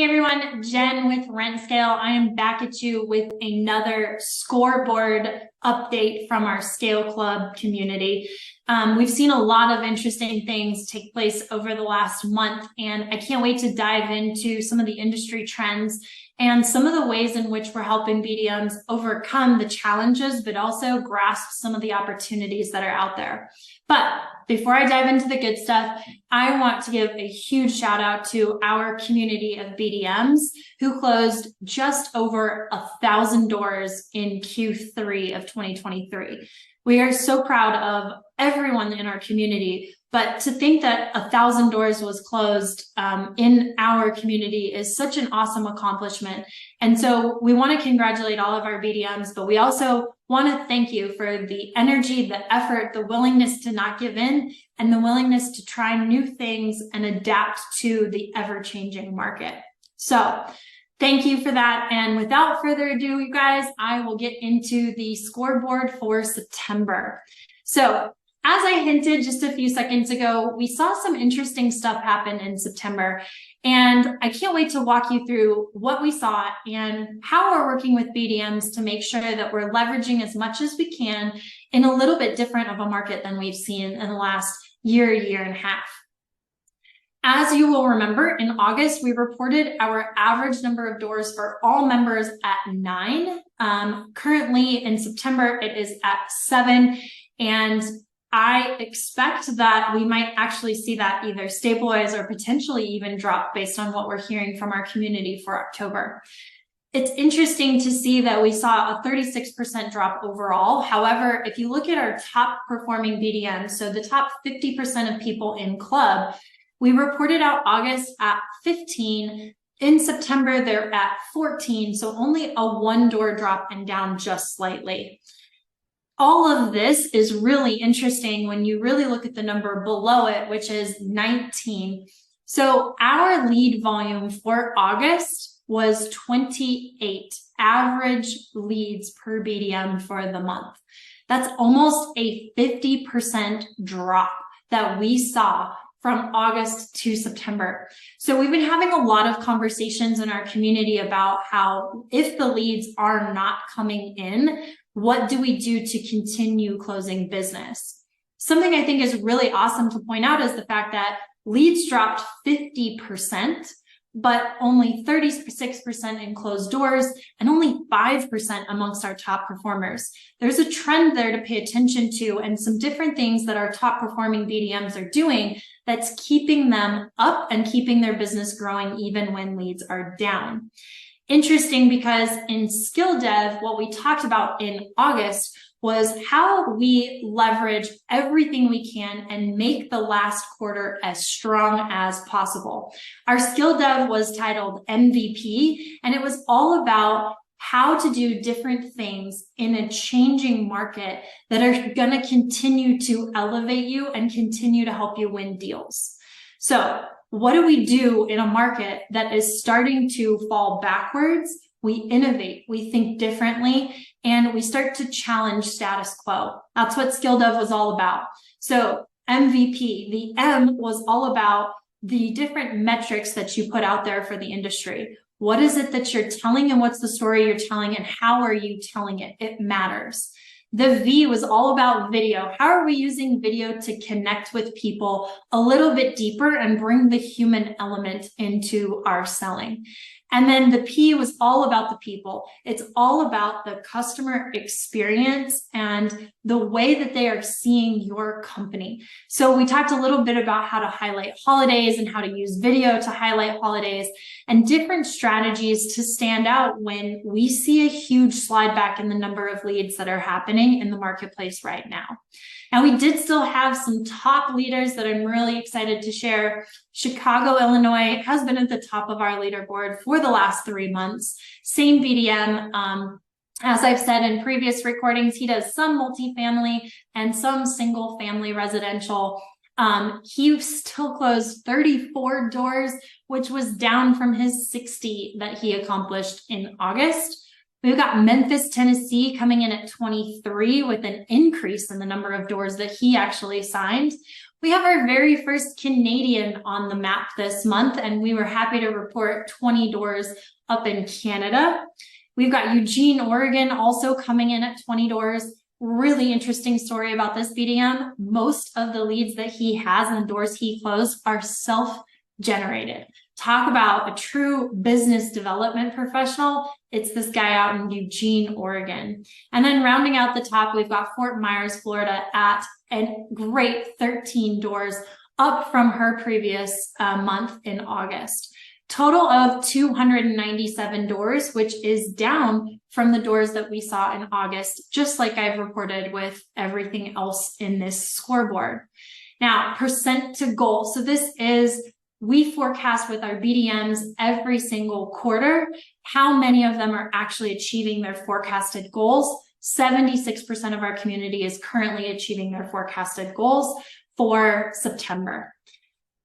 everyone, Jen with Rent Scale. I am back at you with another scoreboard update from our Scale Club community. We've seen a lot of interesting things take place over the last month, and I can't wait to dive into some of the industry trends and some of the ways in which we're helping BDMs overcome the challenges, but also grasp some of the opportunities that are out there. But before I dive into the good stuff, I want to give a huge shout out to our community of BDMs who closed just over 1,000 doors in Q3 of 2023. We are so proud of everyone in our community, but to think that 1,000 doors was closed in our community is such an awesome accomplishment. And so we want to congratulate all of our BDMs, but we also want to thank you for the energy, the effort, the willingness to not give in, and the willingness to try new things and adapt to the ever-changing market. So thank you for that. And without further ado, you guys, I will get into the scoreboard for September. So as I hinted just a few seconds ago, we saw some interesting stuff happen in September, and I can't wait to walk you through what we saw and how we're working with BDMs to make sure that we're leveraging as much as we can in a little bit different of a market than we've seen in the last year and a half. As you will remember, in August, we reported our average number of doors for all members at 9. Currently in September, it is at 7, and I expect that we might actually see that either stabilize or potentially even drop based on what we're hearing from our community for October. It's interesting to see that we saw a 36% drop overall. However, if you look at our top performing BDMs, so the top 50% of people in club, we reported out August at 15. In September, they're at 14, so only a 1 door drop and down just slightly. All of this is really interesting when you really look at the number below it, which is 19. So our lead volume for August was 28 average leads per BDM for the month. That's almost a 50% drop that we saw from August to September. So we've been having a lot of conversations in our community about how if the leads are not coming in, what do we do to continue closing business? Something I think is really awesome to point out is the fact that leads dropped 50%, but only 36% in closed doors and only 5% amongst our top performers. There's a trend there to pay attention to and some different things that our top performing BDMs are doing that's keeping them up and keeping their business growing even when leads are down. Interesting because in skill dev, what we talked about in August was how we leverage everything we can and make the last quarter as strong as possible. Our skill dev was titled MVP, and it was all about how to do different things in a changing market that are going to continue to elevate you and continue to help you win deals. So what do we do in a market that is starting to fall backwards? We innovate, we think differently, and we start to challenge status quo. That's what skill dev was all about. So MVP, the M was all about the different metrics that you put out there for the industry. What is it that you're telling, and what's the story you're telling, and how are you telling it? It matters. The V was all about video. How are we using video to connect with people a little bit deeper and bring the human element into our selling? And then the P was all about the people. It's all about the customer experience and the way that they are seeing your company. So we talked a little bit about how to highlight holidays and how to use video to highlight holidays and different strategies to stand out when we see a huge slide back in the number of leads that are happening in the marketplace right now. And we did still have some top leaders that I'm really excited to share. Chicago, Illinois has been at the top of our leaderboard for the last 3 months. Same BDM. As I've said in previous recordings, he does some multifamily and some single family residential. He still closed 34 doors, which was down from his 60 that he accomplished in August. We've got Memphis, Tennessee coming in at 23 with an increase in the number of doors that he actually signed. We have our very first Canadian on the map this month, and we were happy to report 20 doors up in Canada. We've got Eugene, Oregon also coming in at 20 doors. Really interesting story about this BDM. Most of the leads that he has and the doors he closed are self-generated. Talk about a true business development professional. It's this guy out in Eugene, Oregon. And then rounding out the top, we've got Fort Myers, Florida at a great 13 doors, up from her previous month in August. Total of 297 doors, which is down from the doors that we saw in August, just like I've reported with everything else in this scoreboard. Now, percent to goal. So this is, we forecast with our BDMs every single quarter how many of them are actually achieving their forecasted goals. 76% of our community is currently achieving their forecasted goals for September.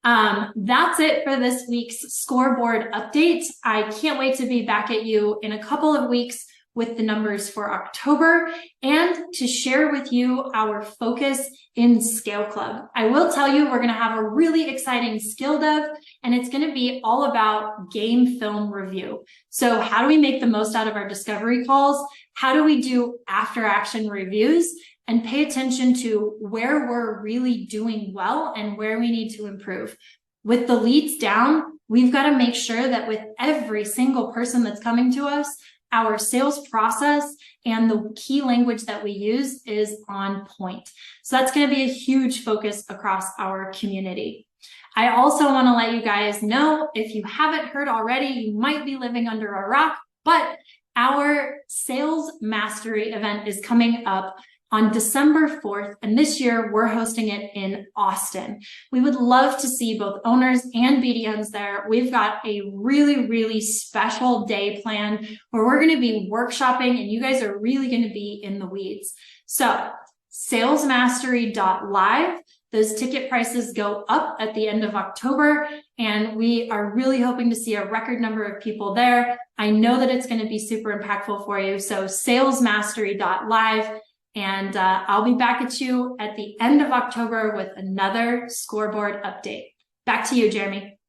That's it for this week's scoreboard update. I can't wait to be back at you in a couple of weeks with the numbers for October and to share with you our focus in Scale Club. I will tell you, we're going to have a really exciting skill dev, and it's going to be all about game film review. So how do we make the most out of our discovery calls? How do we do after action reviews? And pay attention to where we're really doing well and where we need to improve. With the leads down, we've got to make sure that with every single person that's coming to us, our sales process and the key language that we use is on point. So that's going to be a huge focus across our community. I also want to let you guys know, if you haven't heard already, you might be living under a rock, but our Sales Mastery event is coming up on December 4th, and this year we're hosting it in Austin. We would love to see both owners and BDMs there. We've got a really, really special day planned where we're going to be workshopping and you guys are really going to be in the weeds. So salesmastery.live, those ticket prices go up at the end of October, and we are really hoping to see a record number of people there. I know that it's going to be super impactful for you. So salesmastery.live. And I'll be back at you at the end of October with another scoreboard update. Back to you, Jeremy.